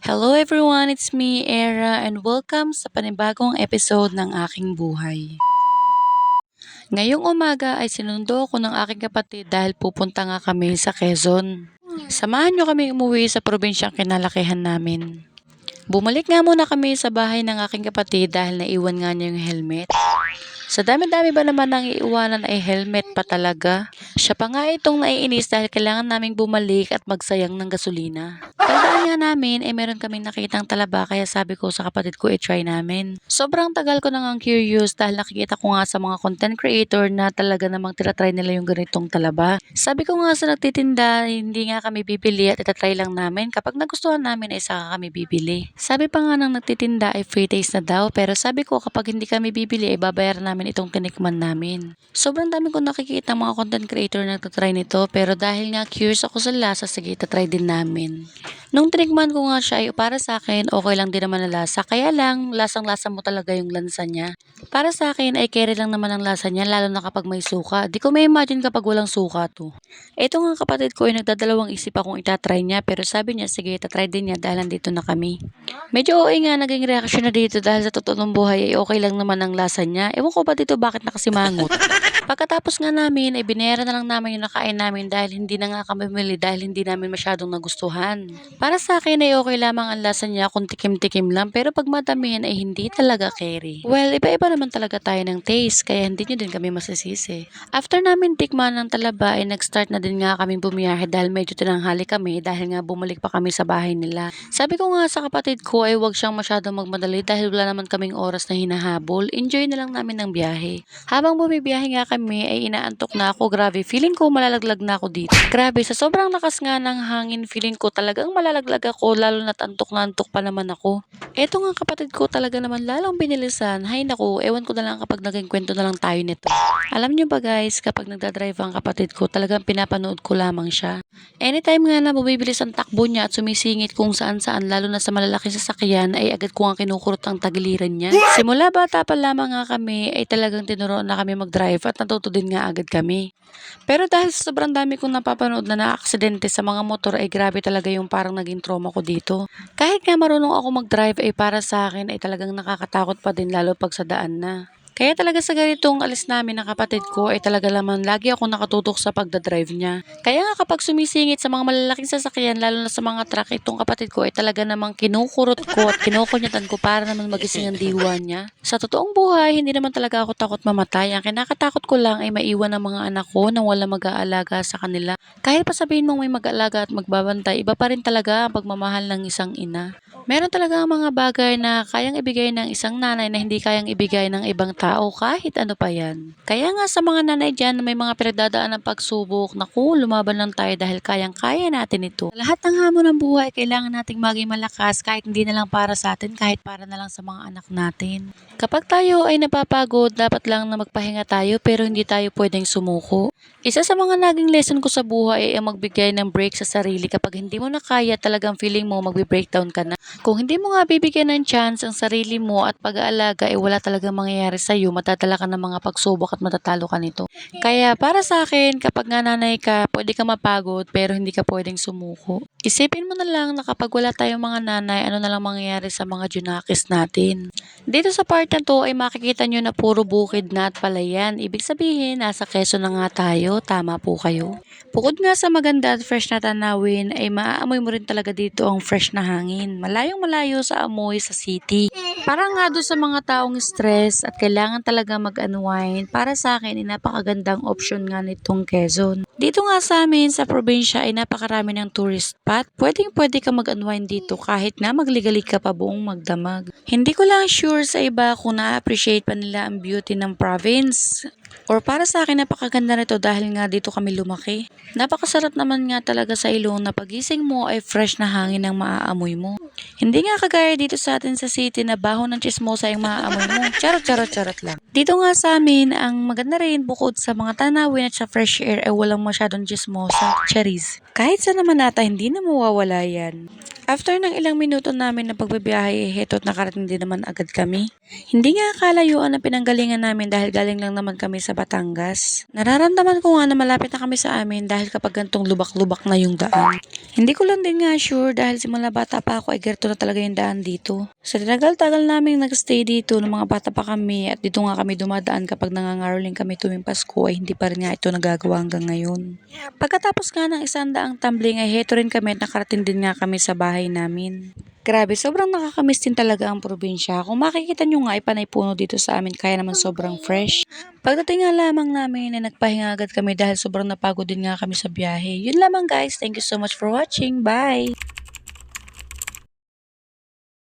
Hello everyone, it's me, Era, and welcome sa panibagong episode ng aking buhay. Ngayong umaga ay sinundo ko ng aking kapatid dahil pupunta nga kami sa Quezon. Samahan nyo kami umuwi sa probinsyang kinalakihan namin. Bumalik nga muna kami sa bahay ng aking kapatid dahil naiwan nga niya yung helmet. Sa dami-dami ba naman ang iiwanan ay helmet pa talaga? Siya pa nga itong naiinis dahil kailangan naming bumalik at magsayang ng gasolina. Pagdaan nga namin ay meron kaming nakitang talaba kaya sabi ko sa kapatid ko i-try namin. Sobrang tagal ko nang curious dahil nakikita ko nga sa mga content creator na talaga namang tinatry nila yung ganitong talaba. Sabi ko nga sa nagtitinda, hindi nga kami bibili at itatry lang namin. Kapag nagustuhan namin ay saka kami bibili. Sabi pa nga ng nagtitinda ay free taste na daw pero sabi ko kapag hindi kami bibili ay babayaran namin itong tinikman namin. Sobrang dami ko nakikita mga content creator na nagtatry nito pero dahil nga curious ako sa lasa, sige itatry din namin. Nung tinikman ko nga siya ay para sa akin okay lang din naman na lasa kaya lang lasang-lasa mo talaga yung lansa niya. Para sa akin ay carry lang naman ang lasa niya lalo na kapag may suka. Di ko may imagine kapag walang suka to. Ito nga kapatid ko ay nagdadalawang isip akong itatry niya pero sabi niya sige itatry din niya dahil nandito na kami. Medyo okay nga naging reaksyon na dito dahil sa totoong buhay ay okay lang naman ang lasa niya. Ewan ko ba dito bakit nakasimangot. Pagkatapos nga namin ay binayaran na lang namin yung nakain namin dahil hindi na nga kami bumili dahil hindi namin masyadong nagustuhan. Para sa akin ay okay lamang ang lasa niya kung tikim-tikim lang pero pag madamihan ay hindi talaga carry. Well, iba-iba naman talaga tayo ng taste kaya hindi nyo din kami masisisi. After namin tikman ng talaba ay nag-start na din nga kaming bumiyahe dahil medyo tinanghali kami dahil nga bumalik pa kami sa bahay nila. Sabi ko nga sa kapatid ko ay wag siyang masyadong magmadali dahil wala naman kaming oras na hinahabol. Enjoy na lang namin ng biyahe. Habang bumibiyahe nga kami ay inaantok na ako. Grabe, feeling ko malalaglag na ako dito. Grabe, sa sobrang lakas nga ng hangin, feeling ko talagang malalaglag ako lalo na't antok na antok pa naman ako. Eto nga kapatid ko talaga naman lalong binilisan. Hay naku, ewan ko na lang kapag naging kwento na lang tayo nito. Alam nyo ba guys, kapag nagdadrive ang kapatid ko, talagang pinapanood ko lamang siya. Anytime nga na bumibilis ang takbo niya at sumisingit kung saan-saan lalo na sa malalaking sasakyan ay agad ko nga kinukurot ang tagiliran niya. Simula bata pa lamang nga kami ay talagang tinuruan na kami mag-drive at natuto din nga agad kami. Pero dahil sa sobrang dami kong napapanood na naaksidente sa mga motor ay grabe talaga yung parang naging trauma ko dito. Kahit nga marunong ako mag-drive ay para sa akin ay talagang nakakatakot pa din lalo pag sa daan na. Kaya talaga sa ganitong alis namin ng kapatid ko ay talaga naman lagi ako nakatutok sa pagdadrive niya. Kaya nga kapag sumisingit sa mga malalaking sasakyan lalo na sa mga truck itong kapatid ko ay talaga namang kinukurot ko at kinukunyatan ko para naman magising ang diwa niya. Sa totoong buhay, hindi naman talaga ako takot mamatay. Ang kinakatakot ko lang ay maiwan ang mga anak ko na wala mag-aalaga sa kanila. Kahit pa sabihin mong may mag-aalaga at magbabantay, iba pa rin talaga ang pagmamahal ng isang ina. Meron talaga mga bagay na kayang ibigay ng isang nanay na hindi kayang ibigay ng ibang tao kahit ano pa yan. Kaya nga sa mga nanay dyan na may mga pinagdadaan ng pagsubok, naku, lumaban lang tayo dahil kayang-kaya natin ito. Sa lahat ng hamon ng buhay, kailangan nating maging malakas kahit hindi na lang para sa atin, kahit para na lang sa mga anak natin. Kapag tayo ay napapagod, dapat lang na magpahinga tayo pero hindi tayo pwedeng sumuko. Isa sa mga naging lesson ko sa buhay ay ang magbigay ng break sa sarili kapag hindi mo na kaya talagang feeling mo magbe-breakdown ka na. Kung hindi mo nga bibigyan ng chance ang sarili mo at pag-aalaga ay wala talagang mangyayari sa iyo, matadala ka ng mga pagsubok at matatalo ka nito. Kaya para sa akin, kapag nga nanay ka, pwede ka mapagod pero hindi ka pwedeng sumuko. Isipin mo na lang na kapag wala tayong mga nanay, ano na lang mangyayari sa mga junakis natin. Dito sa part na to ay makikita nyo na puro bukid na at palayan. Ibig sabihin, nasa Quezon na nga tayo, tama po kayo. Bukod nga sa maganda at fresh na tanawin, ay maaamoy mo rin talaga dito ang fresh na hangin. Malayong malayo sa amoy sa city. Parang nga doon sa mga taong stress at kailangan talaga mag-unwind, para sa akin ay napakagandang option nga nitong Quezon. Dito nga sa amin sa probinsya ay napakarami ng tourist spot. Pwedeng-pwede ka mag-unwind dito kahit na magligalig ka pa buong magdamag. Hindi ko lang sure sa iba kung na-appreciate pa nila ang beauty ng province. Or para sa akin napakaganda nito dahil nga dito kami lumaki. Napakasarap naman nga talaga sa ilong na pagising mo ay fresh na hangin ang maaamoy mo. Hindi nga kagaya dito sa atin sa city na baho ng chismosa yung maaamoy mo. Charot lang. Dito nga sa amin, ang maganda rin bukod sa mga tanawin at sa fresh air ay walang masyadong chismosa. Charis. Kahit sa naman ata hindi na mawawala yan. After ng ilang minuto namin na pagbabiyahe, heto't nakarating din naman agad kami. Hindi nga kalayuan ang pinanggalingan namin dahil galing lang naman kami sa Batangas. Nararamdaman ko nga na malapit na kami sa amin dahil kapag gantong lubak-lubak na yung daan. Hindi ko lang din nga sure dahil simula bata pa ako ay ganito perfecto na talaga yung daan dito. Sa tagal-tagal namin nagstay dito nung mga bata pa kami at dito nga kami dumadaan kapag nangangaroling kami tuwing Pasko ay hindi pa rin nga ito nagagawa hanggang ngayon. Pagkatapos nga ng 100 tumbling ay heto rin kami at nakarating din nga kami sa bahay namin. Grabe, sobrang nakakamiss din talaga ang probinsya. Kung makikita nyo nga ay panay puno dito sa amin kaya naman sobrang fresh. Pagdating nga lamang namin ay nagpahinga agad kami dahil sobrang napagod din nga kami sa biyahe. Yun lamang guys, thank you so much for watching. Bye!